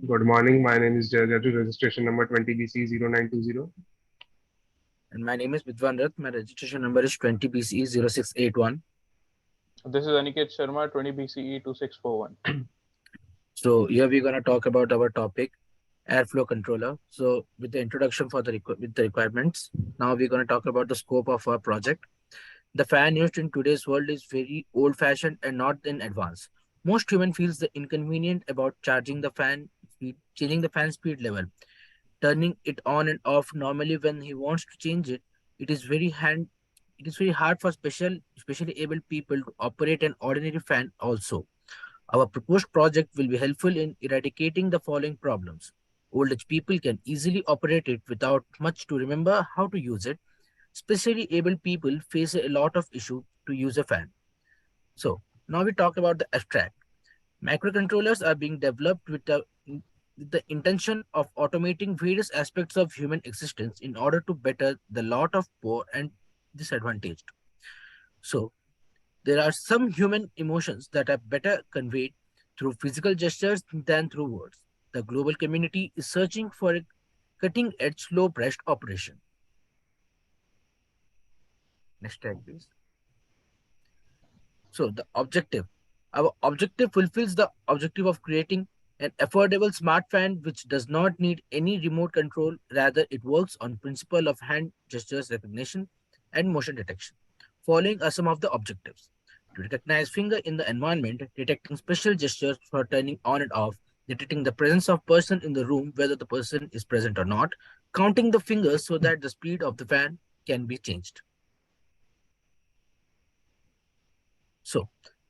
Good morning. My name is Jayajatu, registration number 20BC0920. And my name is Vidwan Rath. My registration number is 20BCE0681. This is Aniket Sharma, 20 BCE 2641. So here we're going to talk about our topic, airflow controller. So with the introduction for with the requirements, now we're going to talk about the scope of our project. The fan used in today's world is very old-fashioned and not in advance. Most human feels the inconvenient about charging the fan speed, changing the fan speed level, turning it on and off. Normally when he wants to change it, it is very hand it is very hard for especially able people to operate an ordinary fan also. Our proposed project will be helpful in eradicating the following problems. Old age people can easily operate it without much to remember how to use it. Especially able people face a lot of issue to use a fan. So now we talk about the abstract. Microcontrollers are being developed with the intention of automating various aspects of human existence in order to better the lot of poor and disadvantaged. So, there are some human emotions that are better conveyed through physical gestures than through words. The global community is searching for a cutting edge, low pressed operation. Next slide, please. So, the objective. Our objective fulfills the objective of creating an affordable smart fan which does not need any remote control. Rather, it works on principle of hand gestures recognition and motion detection. Following are some of the objectives: to recognize finger in the environment, detecting special gestures for turning on and off, detecting the presence of person in the room, whether the person is present or not, counting the fingers so that the speed of the fan can be changed. So,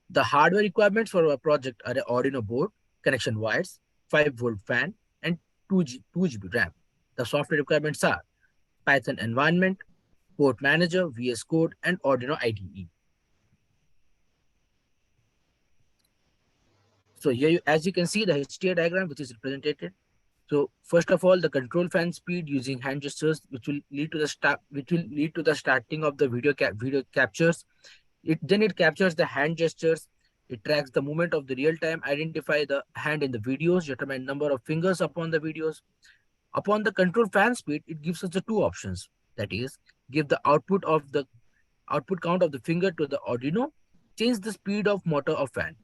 the hardware requirements for our project are an Arduino board, connection wires, 5-volt fan, and 2GB RAM. The software requirements are Python environment, port manager, VS Code, and Arduino IDE. So here, as you can see, the HDR diagram which is represented. So first of all, the control fan speed using hand gestures, which will lead to the starting of the video captures. It captures the hand gestures. It tracks the movement of the real time, identify the hand in the videos, determine number of fingers upon the videos. Upon the control fan speed, it gives us the two options. That is, give the output count of the finger to the Arduino, change the speed of motor of fan.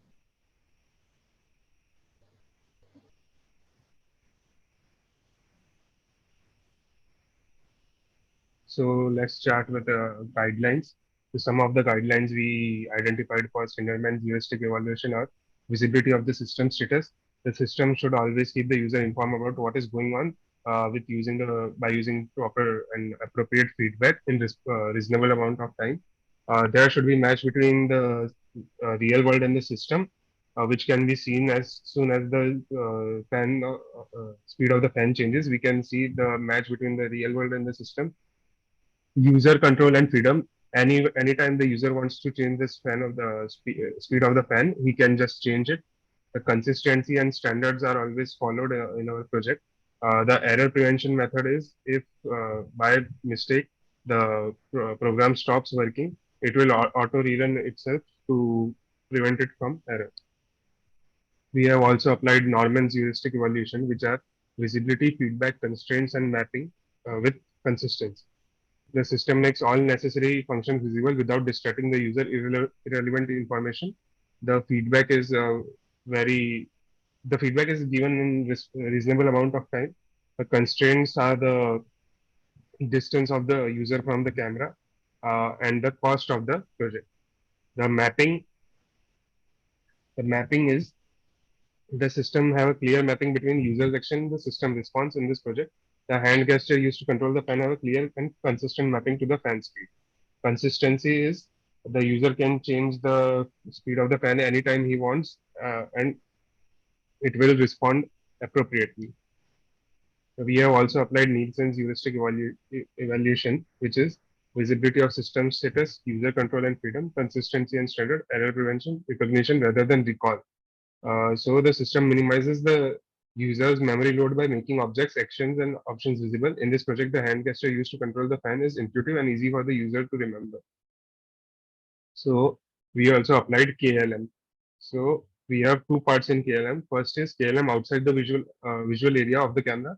So let's start with the guidelines. So some of the guidelines we identified for Skinnerman's heuristic evaluation are visibility of the system status. The system should always keep the user informed about what is going on with using the by using proper and appropriate feedback in reasonable amount of time. There should be match between the real world and the system, which can be seen as soon as the fan speed of the fan changes. We can see the match between the real world and the system. User control and freedom. Anytime the user wants to change the span of the speed of the fan, he can just change it. The consistency and standards are always followed in our project. The error prevention method is if by mistake the program stops working, it will auto rerun itself to prevent it from error. We have also applied Norman's heuristic evaluation, which are visibility, feedback, constraints, and mapping with consistency. The system makes all necessary functions visible without distracting the user irrelevant information. The feedback is very the feedback is given in reasonable amount of time. The constraints are the distance of the user from the camera and the cost of the project. The mapping the mapping is the system have a clear mapping between user action and the system response in this project. The hand gesture used to control the fan have a clear and consistent mapping to the fan speed. Consistency is the user can change the speed of the fan anytime he wants, and it will respond appropriately. We have also applied Nielsen's heuristic evaluation, which is visibility of system status, user control and freedom, consistency and standard, error prevention, recognition rather than recall. So the system minimizes the user's memory load by making objects, actions, and options visible. In this project, the hand gesture used to control the fan is intuitive and easy for the user to remember. So we also applied KLM. So we have two parts in KLM. First is KLM outside the visual area of the camera,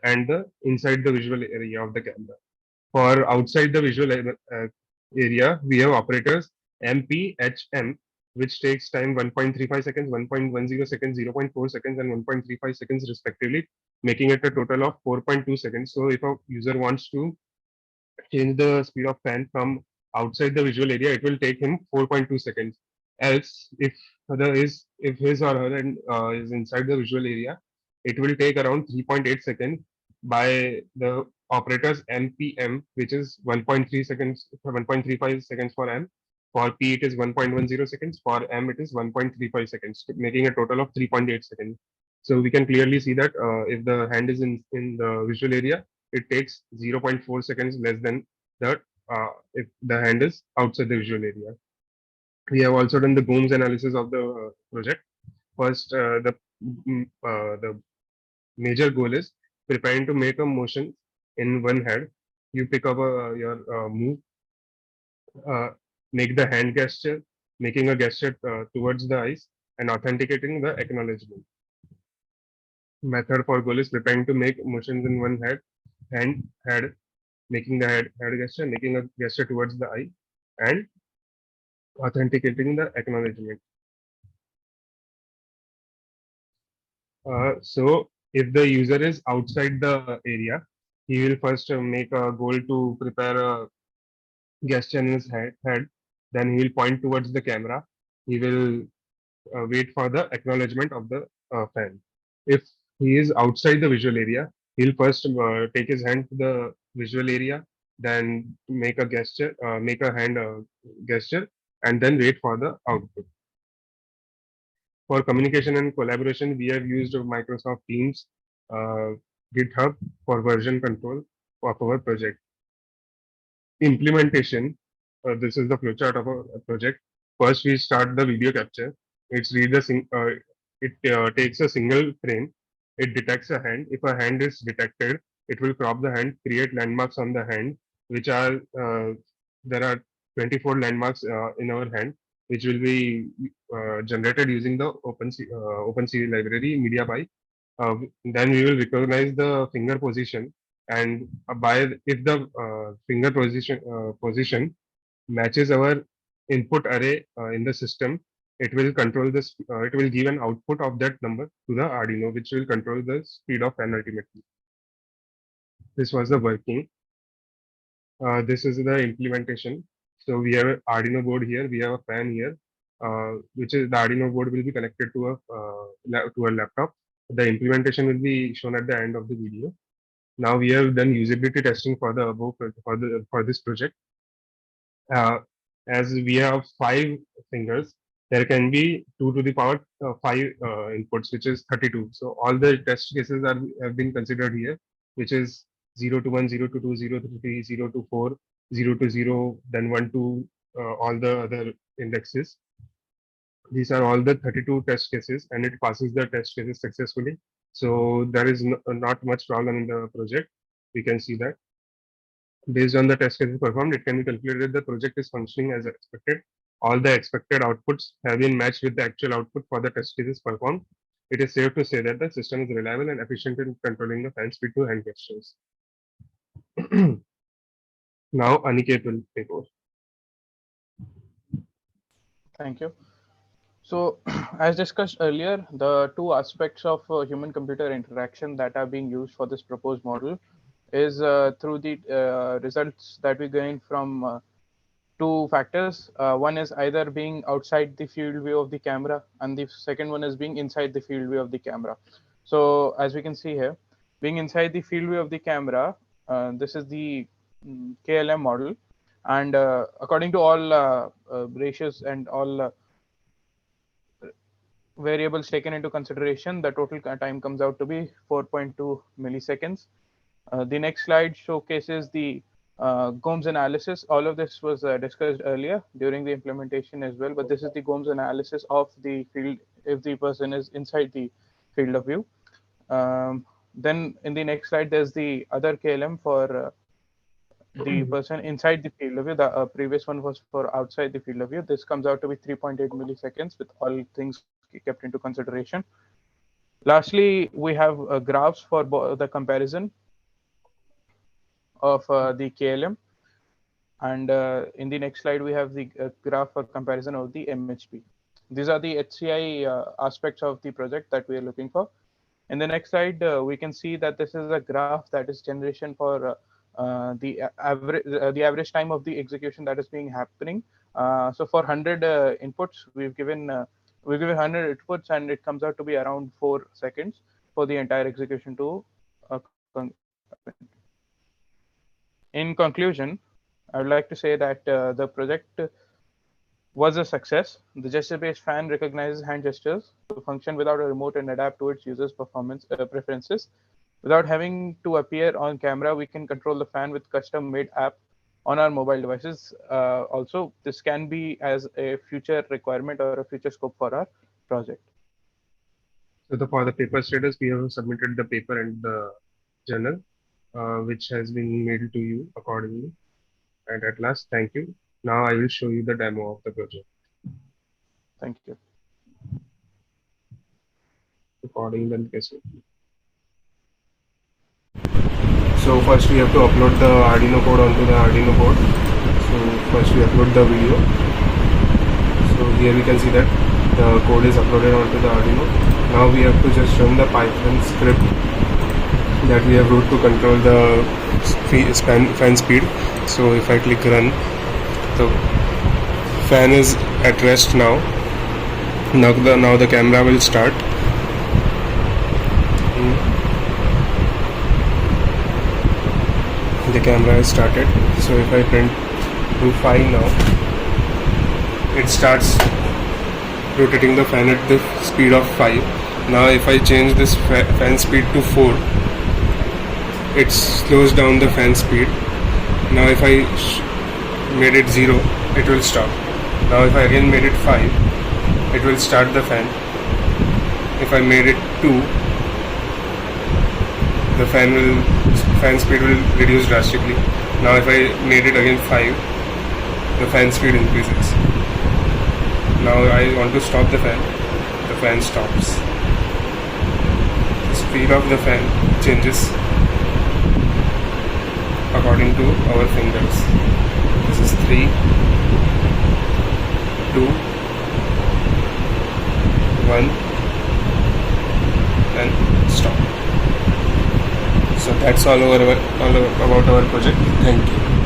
and the inside the visual area of the camera. For outside the visual area, we have operators MPHM, which takes time 1.35 seconds, 1.10 seconds, 0.4 seconds, and 1.35 seconds respectively, making it a total of 4.2 seconds. So if a user wants to change the speed of fan from outside the visual area, it will take him 4.2 seconds. Else, if his or her is inside the visual area, it will take around 3.8 seconds by the operators MPM, which is 1.3 seconds, 1.35 seconds for M. For P, it is 1.10 seconds. For M, it is 1.35 seconds, making a total of 3.8 seconds. So we can clearly see that if the hand is in the visual area, it takes 0.4 seconds less than the if the hand is outside the visual area. We have also done the booms analysis of the project. First, the major goal is preparing to make a motion in one hand. You pick up your move, uh, make the hand gesture, making a gesture towards the eyes, and authenticating the acknowledgement. Method for goal is preparing to make motions in one head, making the head gesture, making a gesture towards the eye, and authenticating the acknowledgement. So if the user is outside the area, he will first make a goal to prepare a gesture in his head. Then he will point towards the camera. He will wait for the acknowledgement of the fan. If he is outside the visual area, he'll first take his hand to the visual area, then make a gesture, make a hand gesture, and then wait for the output. For communication and collaboration, we have used Microsoft Teams, uh, GitHub for version control of our project. Implementation, this is the flowchart of a project. First, we start the video capture. It takes a single frame. It detects a hand. If a hand is detected, it will crop the hand, create landmarks on the hand, which are there are 24 landmarks in our hand, which will be generated using the OpenCV library MediaPy. Then we will recognize the finger position, and by if the finger position matches our input array in the system, it will control this. It will give an output of that number to the Arduino, which will control the speed of fan ultimately. This was the working. This is the implementation. So we have an Arduino board here. We have a fan here, which is the Arduino board will be connected to a laptop. The implementation will be shown at the end of the video. Now we have done usability testing for the above for this project. As we have 5 fingers, there can be 2 to the power 5 inputs, which is 32. So all the test cases have been considered here, which is 0 to 1, 0 to 2, 0 to 3, 0 to 4, 0 to 0, then 1 to all the other indexes. These are all the 32 test cases, and it passes the test cases successfully. So there is not much problem in the project. We can see that. Based on the test cases performed, it can be concluded the project is functioning as expected. All the expected outputs have been matched with the actual output for the test cases performed. It is safe to say that the system is reliable and efficient in controlling the fan speed to hand gestures. Now, Aniket will take over. Thank you. So, as discussed earlier, the two aspects of human-computer interaction that are being used for this proposed model is through the results that we gain from two factors. One is either being outside the field view of the camera, and the second one is being inside the field view of the camera. So, as we can see here, being inside the field view of the camera, this is the KLM model, and according to all ratios and all variables taken into consideration, the total time comes out to be 4.2 milliseconds. The next slide showcases the Gomes analysis. All of this was discussed earlier during the implementation as well, but this is the Gomes analysis of the field if the person is inside the field of view. Then in the next slide, there's the other KLM for the person inside the field of view. The previous one was for outside the field of view. This comes out to be 3.8 milliseconds with all things kept into consideration. Lastly, we have graphs for the comparison of the KLM. And in the next slide, we have the graph for comparison of the MHP. These are the HCI aspects of the project that we are looking for. In the next slide, we can see that this is a graph that is generation for the average time of the execution that is being happening. So for 100 inputs, we've given 100 inputs, and it comes out to be around 4 seconds for the entire execution to in conclusion, I would like to say that the project was a success. The gesture-based fan recognizes hand gestures to function without a remote and adapt to its users' performance preferences. Without having to appear on camera, we can control the fan with custom-made app on our mobile devices. Also, this can be as a future requirement or a future scope for our project. So for the paper status, we have submitted the paper and the journal, which has been mailed to you accordingly. And at last, thank you. Now I will show you the demo of the project. Thank you. Recording the case. So first we have to upload the Arduino code onto the Arduino board. So first we upload the video. So here we can see that the code is uploaded onto the Arduino. Now we have to just run the Python script that we have wrote to control the fan speed. So if I click run, the fan is at rest now. Now the camera will start. The camera has started. So if I print to 5 now, it starts rotating the fan at the speed of 5. Now if I change this fan speed to 4, it slows down the fan speed. Now if I made it 0, it will stop. Now if I again made it 5, it will start the fan. If I made it 2, the fan speed will reduce drastically. Now if I made it again 5, the fan speed increases. Now I want to stop the fan stops. The speed of the fan changes according to our fingers. This is 3, 2, 1, and stop. So that's all about our project. Thank you.